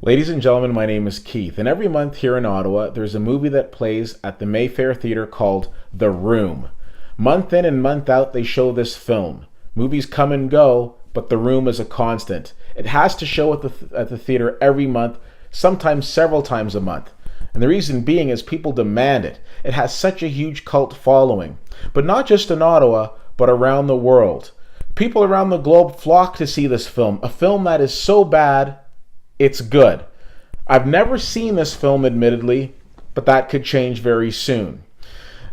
Ladies and gentlemen, my name is Keith, and every month here in Ottawa, there's a movie that plays at the Mayfair Theatre called The Room. Month in and month out, they show this film. Movies come and go, but The Room is a constant. It has to show at the theater every month, sometimes several times a month. And the reason being is people demand it. It has such a huge cult following. But not just in Ottawa, but around the world. People around the globe flock to see this film, a film that is so bad, it's good. I've never seen this film, admittedly, but that could change very soon.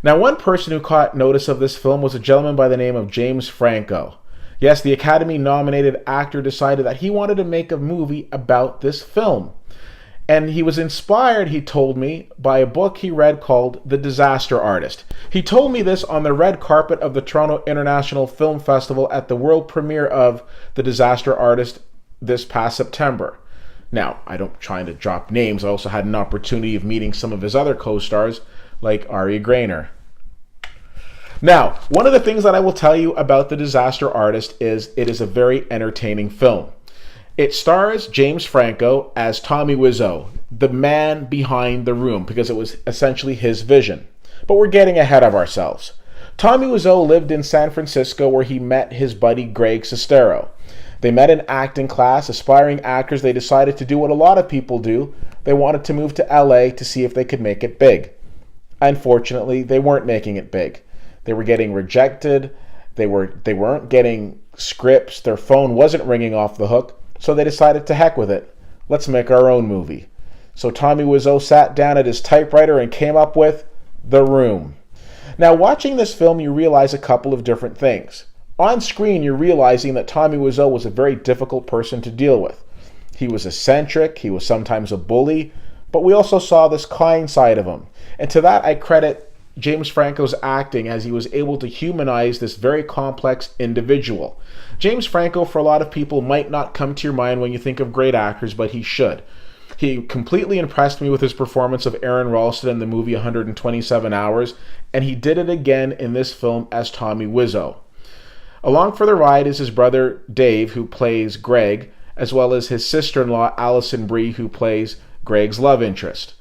Now, one person who caught notice of this film was a gentleman by the name of James Franco. Yes, the Academy-nominated actor decided that he wanted to make a movie about this film. And he was inspired, he told me, by a book he read called The Disaster Artist. He told me this on the red carpet of the Toronto International Film Festival at the world premiere of The Disaster Artist this past September. Now, I don't try to drop names. I also had an opportunity of meeting some of his other co-stars, like Ari Grainer. Now, one of the things that I will tell you about The Disaster Artist is it is a very entertaining film. It stars James Franco as Tommy Wiseau, the man behind The Room, because it was essentially his vision. But we're getting ahead of ourselves. Tommy Wiseau lived in San Francisco where he met his buddy Greg Sestero. They met in acting class. Aspiring actors, they decided to do what a lot of people do. They wanted to move to LA to see if they could make it big. Unfortunately, they weren't making it big. They were getting rejected. They weren't getting scripts. Their phone wasn't ringing off the hook. So they decided to heck with it. Let's make our own movie. So Tommy Wiseau sat down at his typewriter and came up with The Room. Now, watching this film, you realize a couple of different things. On screen, you're realizing that Tommy Wiseau was a very difficult person to deal with. He was eccentric, he was sometimes a bully, but we also saw this kind side of him. And to that, I credit James Franco's acting as he was able to humanize this very complex individual. James Franco, for a lot of people, might not come to your mind when you think of great actors, but he should. He completely impressed me with his performance of Aaron Ralston in the movie 127 Hours, and he did it again in this film as Tommy Wiseau. Along for the ride is his brother Dave, who plays Greg, as well as his sister-in-law Alison Brie, who plays Greg's love interest.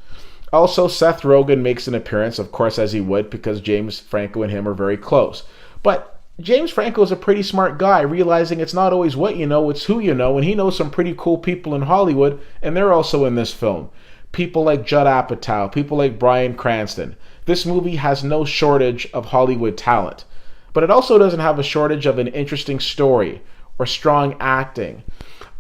Also, Seth Rogen makes an appearance, of course, as he would, because James Franco and him are very close. But James Franco is a pretty smart guy, realizing it's not always what you know, it's who you know, and he knows some pretty cool people in Hollywood, and they're also in this film. People like Judd Apatow, people like Bryan Cranston. This movie has no shortage of Hollywood talent. But it also doesn't have a shortage of an interesting story or strong acting.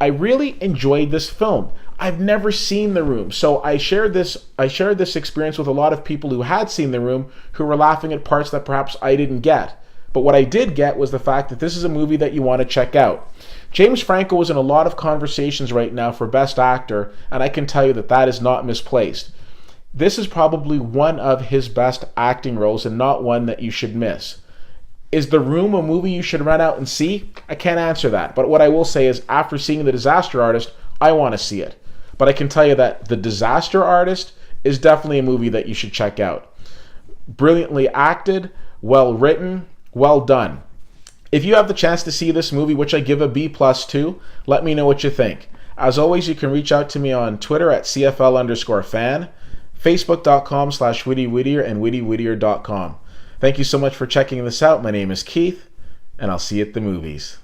I really enjoyed this film. I've never seen The Room, so I shared this experience with a lot of people who had seen The Room who were laughing at parts that perhaps I didn't get. But what I did get was the fact that this is a movie that you want to check out. James Franco is in a lot of conversations right now for Best Actor, and I can tell you that that is not misplaced. This is probably one of his best acting roles and not one that you should miss. Is The Room a movie you should run out and see? I can't answer that. But what I will say is, after seeing The Disaster Artist, I want to see it. But I can tell you that The Disaster Artist is definitely a movie that you should check out. Brilliantly acted, well written, well done. If you have the chance to see this movie, which I give a B+ to, let me know what you think. As always, you can reach out to me on Twitter at CFL_fan, Facebook.com/WittyWhittier, and WittyWhittier.com. Thank you so much for checking this out. My name is Keith, and I'll see you at the movies.